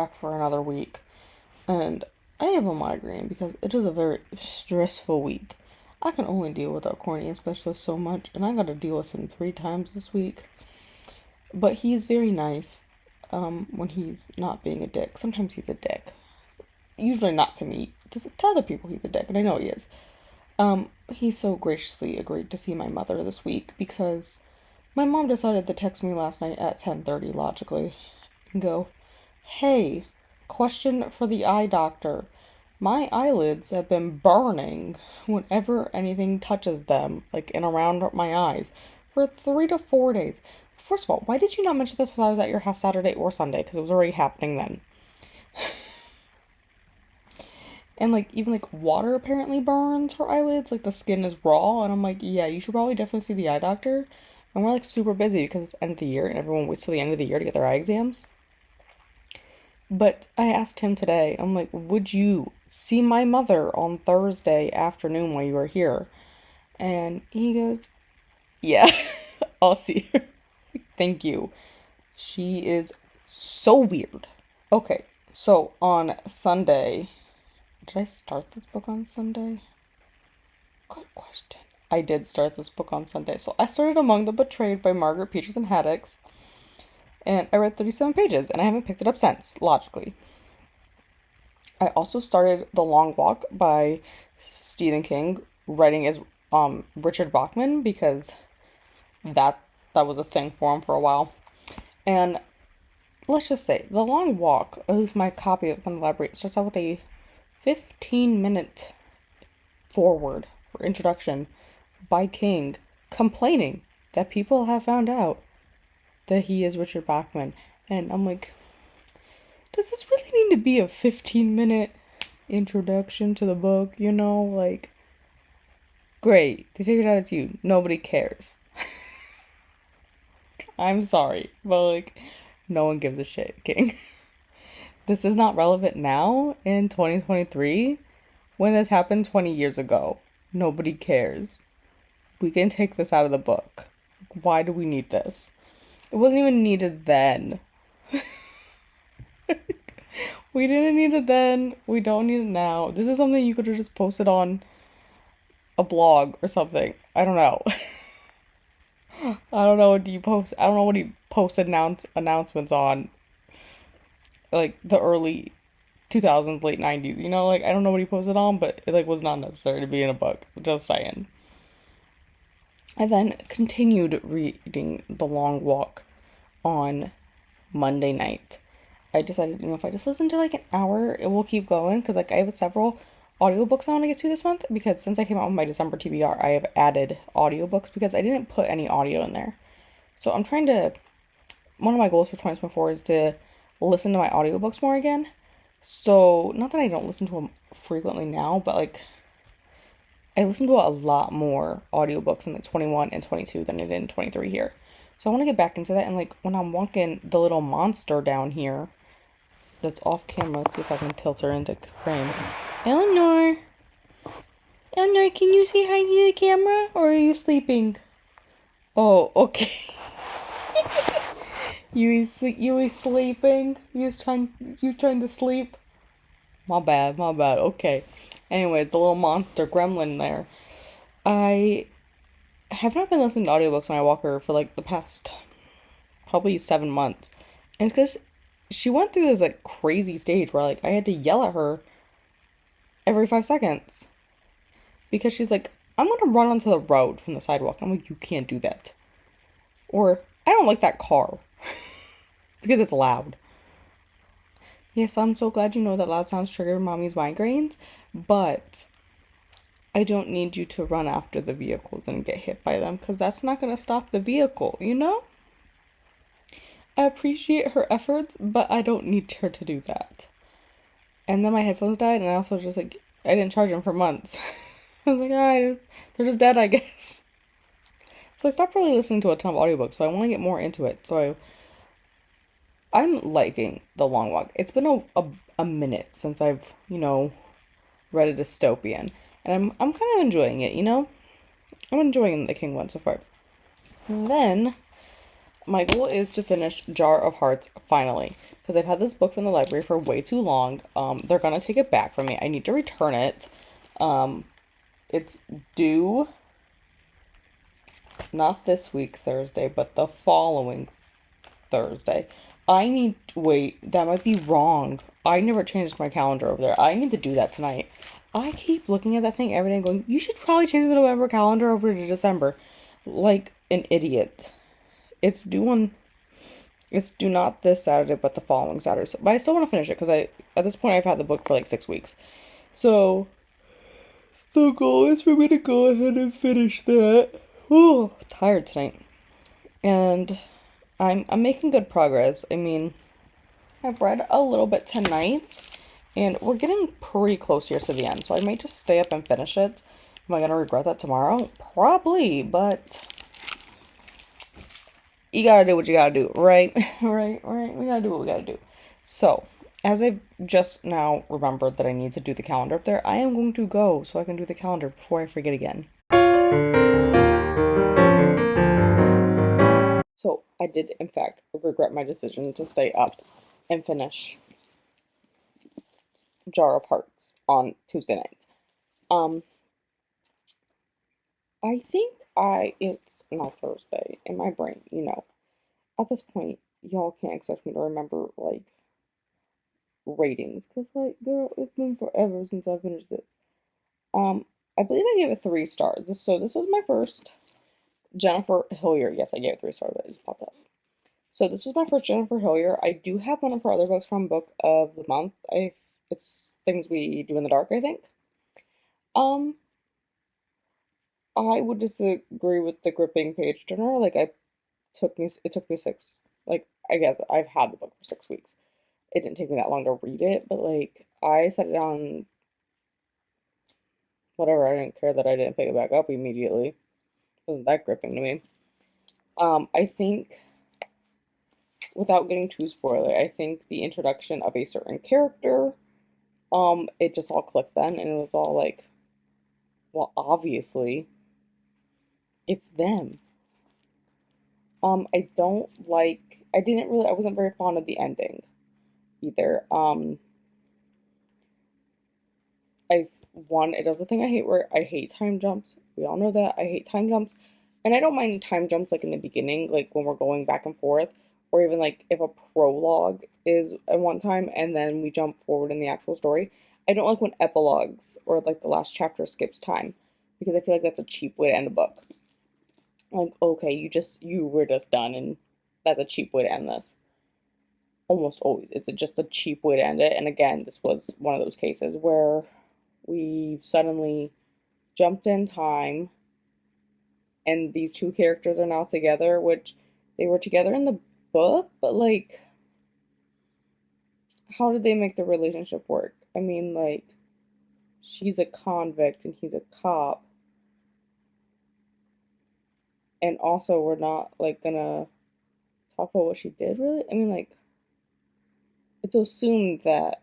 back for another week. And I have a migraine because it is a very stressful week. I can only deal with our cornea specialist so much, and I got to deal with him 3 times this week. But he's very nice when he's not being a dick. Sometimes he's a dick. Usually not to me. To other people he's a dick, and I know he is. He so graciously agreed to see my mother this week because my mom decided to text me last night at 10:30 logically and go, "Hey, question for the eye doctor. My eyelids have been burning whenever anything touches them, like in around my eyes, for 3 to 4 days." First of all, why did you not mention this when I was at your house Saturday or Sunday? Because it was already happening then. And, like, even, like, water apparently burns her eyelids. Like, the skin is raw. And I'm like, yeah, you should probably definitely see the eye doctor. And we're, like, super busy because it's end of the year and everyone waits till the end of the year to get their eye exams. But I asked him today, I'm like, would you see my mother on Thursday afternoon while you were here? And he goes, yeah, I'll see her. Thank you. She is so weird. Okay, so on Sunday, did I start this book on Sunday? Good question. I did start this book on Sunday. So I started Among the Betrayed by Margaret, Peterson, Haddix. And I read 37 pages, and I haven't picked it up since, logically. I also started The Long Walk by Stephen King, writing as Richard Bachman, because that was a thing for him for a while. And let's just say, The Long Walk, at least my copy from the library, starts out with a 15-minute forward or introduction by King complaining that people have found out that he is Richard Bachman. And I'm like, does this really need to be a 15-minute introduction to the book? You know, like, great, they figured out it's you. Nobody cares. I'm sorry, but, like, no one gives a shit, King. This is not relevant now in 2023 when this happened 20 years ago. Nobody cares. We can take this out of the book. Why do we need this? It wasn't even needed then. We didn't need it then. We don't need it now. This is something you could have just posted on a blog or something. I don't know. I don't know what do you post. I don't know what he posted announcements on. Like the early 2000s, late 90s. You know, like I don't know what he posted on, but it like was not necessary to be in a book. Just saying. I then continued reading The Long Walk on Monday night. I decided, if I just listen to like an hour, it will keep going because like I have several audiobooks I want to get to this month because since I came out with my December TBR, I have added audiobooks because I didn't put any audio in there. So I'm trying to, one of my goals for 2024 is to listen to my audiobooks more again. So, not that I don't listen to them frequently now, but like I listen to a lot more audiobooks in like 21 and 22 than I did in 23 here. So I want to get back into that. And like when I'm walking the little monster down here that's off camera, let's see if I can tilt her into frame. Eleanor, can you say hi to the camera or are you sleeping? Oh, okay. You was sleeping? You trying to sleep? My bad. Okay. Anyway, the little monster gremlin there. I have not been listening to audiobooks when I walk her for like the past probably 7 months. And it's because she went through this like crazy stage where like I had to yell at her every 5 seconds. Because she's like, I'm gonna run onto the road from the sidewalk. I'm like, you can't do that. Or, I don't like that car. Because it's loud. Yes, I'm so glad you know that loud sounds trigger mommy's migraines, but I don't need you to run after the vehicles and get hit by them, because that's not going to stop the vehicle, you know? I appreciate her efforts, but I don't need her to do that. And then my headphones died, and I also just, like, I didn't charge them for months. I was like, they're just dead, I guess. So I stopped really listening to a ton of audiobooks, so I want to get more into it, so I'm liking The Long Walk. It's been a minute since I've, read a dystopian. And I'm kind of enjoying it, I'm enjoying the King one so far. And then, my goal is to finish Jar of Hearts finally, because I've had this book from the library for way too long. They're gonna take it back from me. I need to return it. Um, it's due not this week Thursday, but the following Thursday. Wait, that might be wrong. I never changed my calendar over there. I need to do that tonight. I keep looking at that thing every day and going, you should probably change the November calendar over to December. Like an idiot. It's due on, it's due not this Saturday, but the following Saturday. So, but I still want to finish it because at this point, I've had the book for like 6 weeks. So, the goal is for me to go ahead and finish that. Oh, tired tonight. And I'm making good progress. I mean, I've read a little bit tonight, and we're getting pretty close here to the end, so I might just stay up and finish it. Am I gonna regret that tomorrow? Probably, but you gotta do what you gotta do, right? Right. We gotta do what we gotta do. So, as I've just now remembered that I need to do the calendar up there, I am going to go so I can do the calendar before I forget again. So, I did, in fact, regret my decision to stay up and finish Jar of Hearts on Tuesday night. Um, I think it's now Thursday in my brain, At this point, y'all can't expect me to remember, like, ratings, because, like, girl, it's been forever since I finished this. I believe I gave it 3 stars. So this was my first Jennifer Hillier. Yes, I gave it 3 stars. That just popped up. So this was my first Jennifer Hillier. I do have one of her other books from Book of the Month. It's Things We Do in the Dark, I think. Um, I would disagree with the gripping page turner. Like it took me I guess I've had the book for 6 weeks. It didn't take me that long to read it, but like I set it down, whatever. I didn't care that I didn't pick it back up immediately. It wasn't that gripping to me. I think, without getting too spoiler, I think the introduction of a certain character, it just all clicked then, and it was all like, well, obviously, it's them. I wasn't very fond of the ending either. It does the thing I hate where I hate time jumps. We all know that. I hate time jumps. And I don't mind time jumps like in the beginning, like when we're going back and forth, or even like if a prologue is at one time and then we jump forward in the actual story. I don't like when epilogues or like the last chapter skips time because I feel like that's a cheap way to end a book. Like, okay, you were just done, and that's a cheap way to end this. Almost always. It's just a cheap way to end it. And again, this was one of those cases where we've suddenly jumped in time and these two characters are now together, which they were together in the book, but like, how did they make the relationship work? I mean, like, she's a convict and he's a cop. And also, we're not like gonna talk about what she did, really. I mean, like, it's assumed that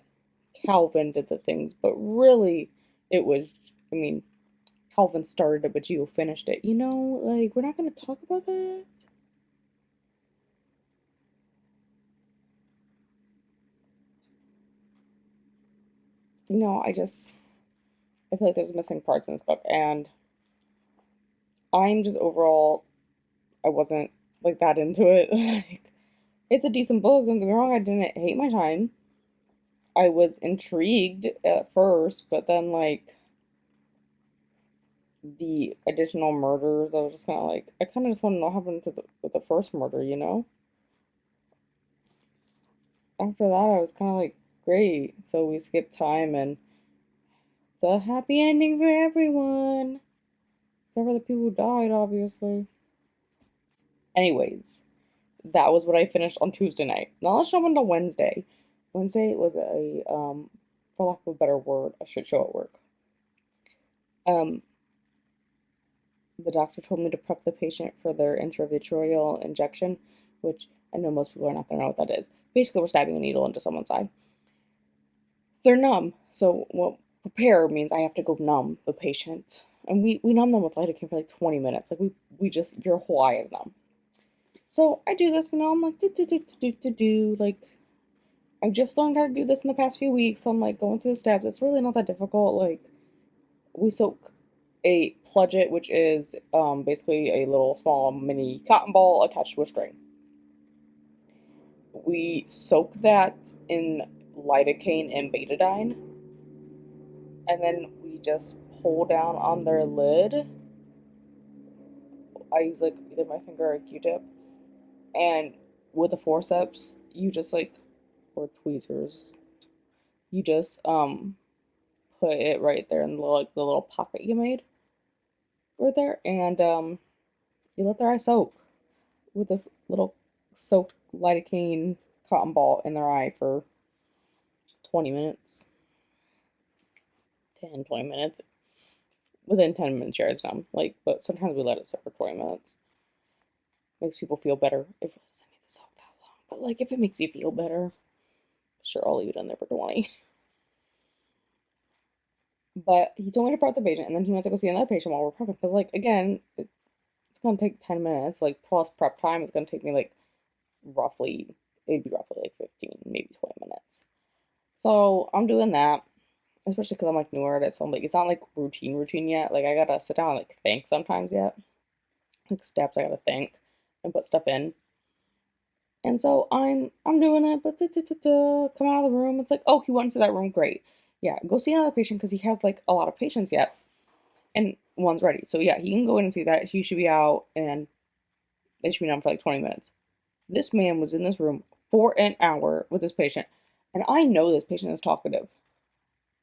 Calvin did the things, but really, I mean, Calvin started it, but Gio finished it. Like, we're not gonna talk about that. I feel like there's missing parts in this book, and I'm just overall, I wasn't like that into it. Like, it's a decent book, don't get me wrong, I didn't hate my time. I was intrigued at first, but then like the additional murders, I was just kind of like, I kind of just want to know what happened with the first murder. After that, I was kind of like, great. So we skipped time, and it's a happy ending for everyone. Except for the people who died, obviously. Anyways, that was what I finished on Tuesday night. Now let's jump into Wednesday. Wednesday was for lack of a better word, a shit show at work. Um, the doctor told me to prep the patient for their intravitreal injection, which I know most people are not going to know what that is. Basically, we're stabbing a needle into someone's eye. They're numb, so what prepare means I have to go numb the patient. And we numb them with lidocaine for like 20 minutes. Like, we just, your whole eye is numb. So I do this, I'm like, like, I've just learned how to do this in the past few weeks, so I'm like going through the steps. It's really not that difficult. Like, we soak a plugget, which is basically a little small mini cotton ball attached to a string. We soak that in lidocaine and betadine, and then we just pull down on their lid. I use like either my finger or a Q-tip, and with the forceps, you just like, or tweezers, you just put it right there in the, like the little pocket you made right there, and you let their eye soak with this little soaked lidocaine cotton ball in their eye for 20 minutes, 10, 20 minutes. Within 10 minutes, your eyes numb. Like, but sometimes we let it sit for 20 minutes. Makes people feel better if it doesn't need to soak that long. But like, if it makes you feel better, sure, I'll leave it in there for 20. But he told me to prep the patient, and then he went to go see another patient while we're prepping. Because, like, again, it's going to take 10 minutes. Like, plus prep time is going to take me, like, it'd be roughly, like, 15, maybe 20 minutes. So, I'm doing that, especially because I'm, like, newer at it. So, I'm like, it's not, like, routine yet. Like, I gotta sit down and, like, think sometimes yet. Like, steps I gotta think and put stuff in. And so I'm doing it, but come out of the room. It's like, oh, he went into that room. Great. Yeah, go see another patient because he has like a lot of patients yet, and one's ready. So yeah, he can go in and see that. He should be out, and they should be done for like 20 minutes. This man was in this room for an hour with this patient, and I know this patient is talkative.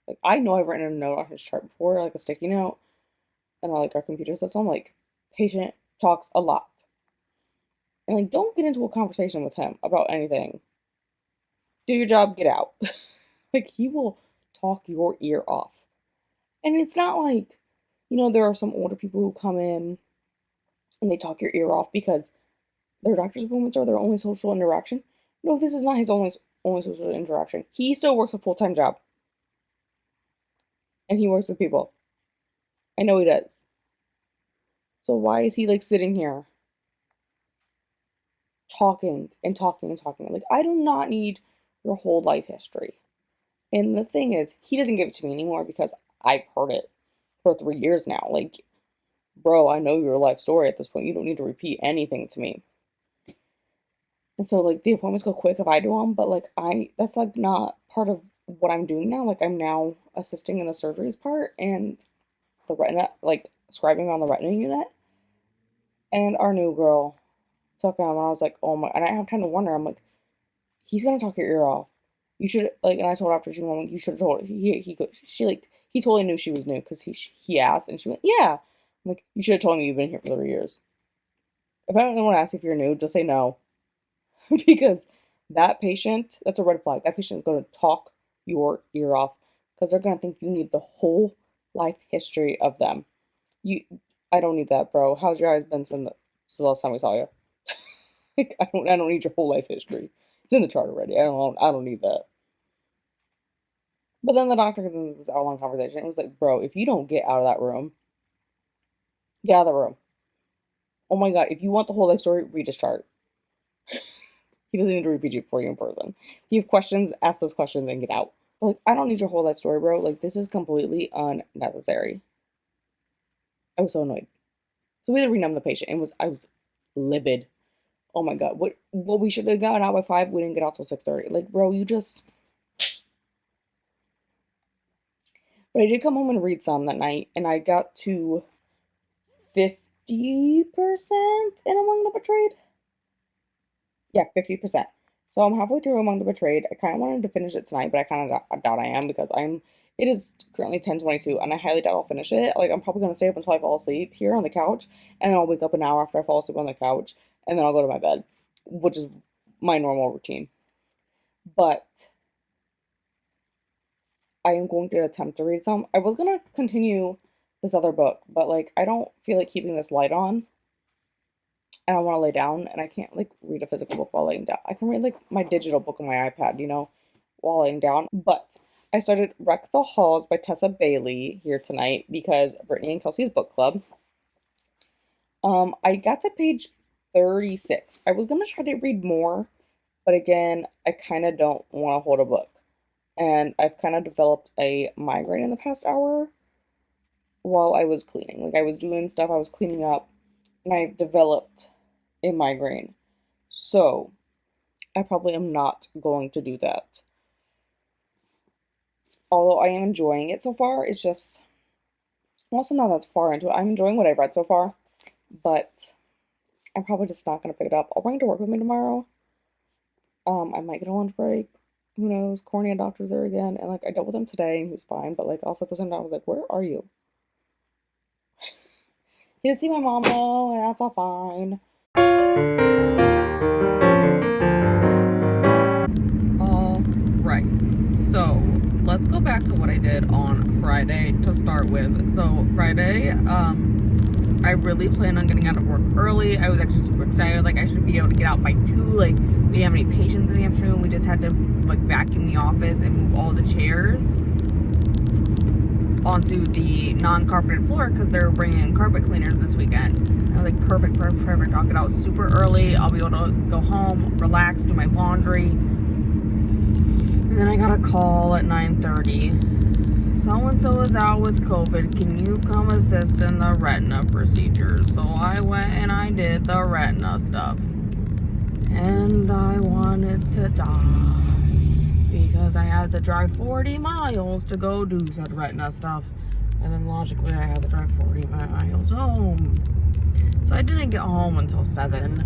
Like I know I've written a note on his chart before, like a sticky note, and I like our computer system. Like patient talks a lot, and like don't get into a conversation with him about anything. Do your job, get out. Like he will talk your ear off. And it's not like, there are some older people who come in and they talk your ear off because their doctor's appointments are their only social interaction. No, this is not his only social interaction. He still works a full-time job. And he works with people. I know he does. So why is he like sitting here talking and talking and talking? Like I do not need your whole life history. And the thing is, he doesn't give it to me anymore because I've heard it for 3 years now. Like, bro, I know your life story at this point. You don't need to repeat anything to me. And so, like, the appointments go quick if I do them, but, like, that's, like, not part of what I'm doing now. Like, I'm now assisting in the surgeries part and the retina, like, scribing on the retina unit. And our new girl took him, and I was like, oh my, and I have time to wonder. I'm like, he's gonna talk your ear off. You should like, and I told her after she went, you should have told her. He totally knew she was new because he asked, and she went, yeah. I'm like, you should have told me you've been here for 3 years. If anyone asks if you're new, just say no, because that patient, that's a red flag. That patient is going to talk your ear off because they're going to think you need the whole life history of them. I don't need that, bro. How's your eyes been since the last time we saw you? Like, I don't need your whole life history. It's in the chart already. I don't need that. But then the doctor gets into this hour-long conversation. It was like, bro, if you don't get out of that room, get out of the room. Oh my god, if you want the whole life story, read his chart. He doesn't need to repeat it for you in person. If you have questions, ask those questions and get out. But like, I don't need your whole life story, bro. Like, this is completely unnecessary. I was so annoyed. So we had to renumb the patient. I was livid. Oh my god, what we should have gotten out by 5, we didn't get out till 6:30. Like, bro, you just. But I did come home and read some that night, and I got to 50% in Among the Betrayed. Yeah, 50%. So I'm halfway through Among the Betrayed. I kind of wanted to finish it tonight, but I kind of doubt I am because it is currently 10:22, and I highly doubt I'll finish it. Like, I'm probably going to stay up until I fall asleep here on the couch, and then I'll wake up an hour after I fall asleep on the couch, and then I'll go to my bed, which is my normal routine. But I am going to attempt to read some. I was going to continue this other book, but, like, I don't feel like keeping this light on, and I want to lay down, and I can't, like, read a physical book while laying down. I can read, like, my digital book on my iPad, while laying down. But I started Wreck the Halls by Tessa Bailey here tonight because Brittany and Kelsey's book club. I got to page 36. I was gonna try to read more, but again, I kind of don't want to hold a book. And I've kind of developed a migraine in the past hour while I was cleaning. Like I was doing stuff, I was cleaning up, and I developed a migraine. So I probably am not going to do that. Although I am enjoying it so far, it's just I'm also not that far into it. I'm enjoying what I've read so far, but I'm probably just not gonna pick it up. I'll bring it to work with me tomorrow. I might get a lunch break. Who knows? Cornea doctor's there again, and like I dealt with him today, and he was fine. But like also at the same time, I was like, "Where are you?" He didn't see my mom though, and that's all fine. All right, so let's go back to what I did on Friday to start with. So Friday, I really planned on getting out of work early. I was actually super excited. Like I should be able to get out by 2. Like we didn't have any patients in the afternoon. We just had to like vacuum the office and move all the chairs onto the non-carpeted floor because they're bringing in carpet cleaners this weekend. And I was like, perfect. I'll get out super early. I'll be able to go home, relax, do my laundry. And then I got a call at 9:30. So-and-so is out with COVID. Can you come assist in the retina procedure? So I went and I did the retina stuff. And I wanted to die because I had to drive 40 miles to go do said retina stuff. And then logically I had to drive 40 miles home. So I didn't get home until 7.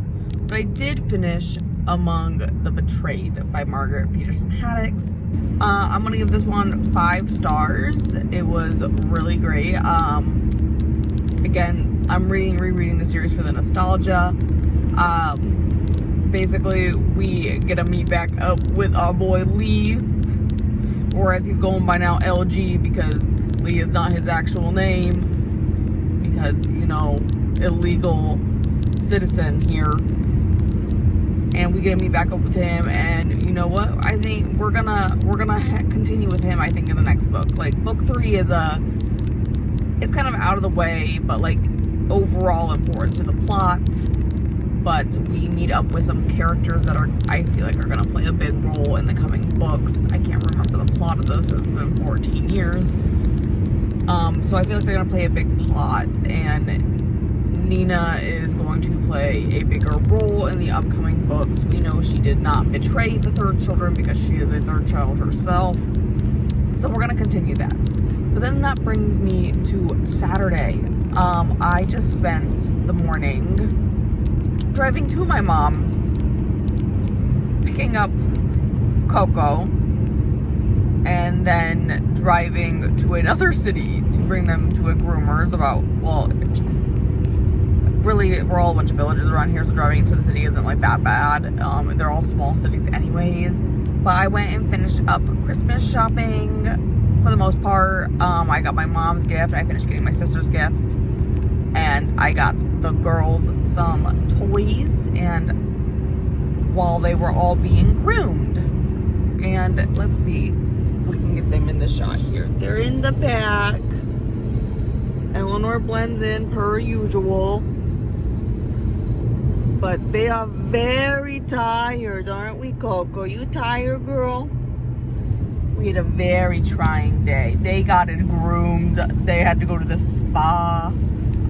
But I did finish Among the Betrayed by Margaret Peterson Haddix. I'm gonna give this one 5 stars. It was really great. Again, I'm rereading the series for the nostalgia. Basically, we get to meet back up with our boy Lee, or as he's going by now, LG, because Lee is not his actual name, because, you know, illegal citizen here. And we get to meet back up with him, and you know what? I think we're gonna continue with him. I think in the next book, like book 3 is it's kind of out of the way, but like overall important to the plot. But we meet up with some characters that I feel like are gonna play a big role in the coming books. I can't remember the plot of this. It's been 14 years. So I feel like they're gonna play a big plot, and Nina is going to play a bigger role in the upcoming books. We know she did not betray the 3rd children because she is a 3rd child herself. So we're going to continue that. But then that brings me to Saturday. I just spent the morning driving to my mom's, picking up Coco, and then driving to another city to bring them to a groomer's really, we're all a bunch of villages around here, so driving into the city isn't like that bad. They're all small cities anyways. But I went and finished up Christmas shopping for the most part. I got my mom's gift. I finished getting my sister's gift. And I got the girls some toys, and while they were all being groomed. And let's see if we can get them in the shot here. They're in the back. Eleanor blends in per usual. But they are very tired, aren't we, Coco? You tired, girl? We had a very trying day. They got it groomed. They had to go to the spa.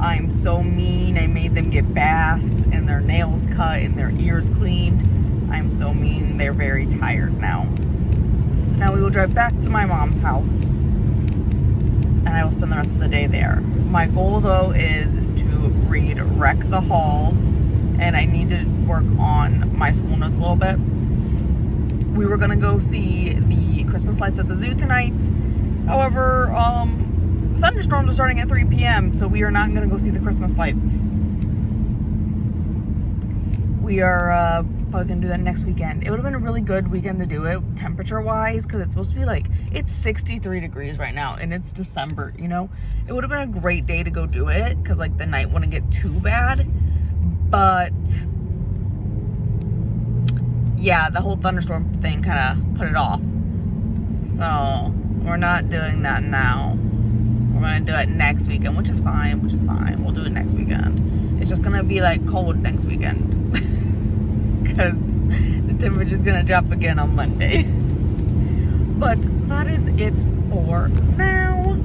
I'm so mean. I made them get baths and their nails cut and their ears cleaned. I'm so mean. They're very tired now. So now we will drive back to my mom's house, and I will spend the rest of the day there. My goal, though, is to read Wreck the Halls, and I need to work on my school notes a little bit. We were gonna go see the Christmas lights at the zoo tonight. However, thunderstorms are starting at 3 p.m., so we are not gonna go see the Christmas lights. We are probably gonna do that next weekend. It would have been a really good weekend to do it, temperature-wise, because it's supposed to be like, it's 63 degrees right now, and it's December, you know? It would have been a great day to go do it, because like the night wouldn't get too bad. But yeah, the whole thunderstorm thing kind of put it off. So we're not doing that now. We're going to do it next weekend, which is fine. We'll do it next weekend. It's just gonna be like cold next weekend. Because the temperature's gonna drop again on Monday. But that is it for now.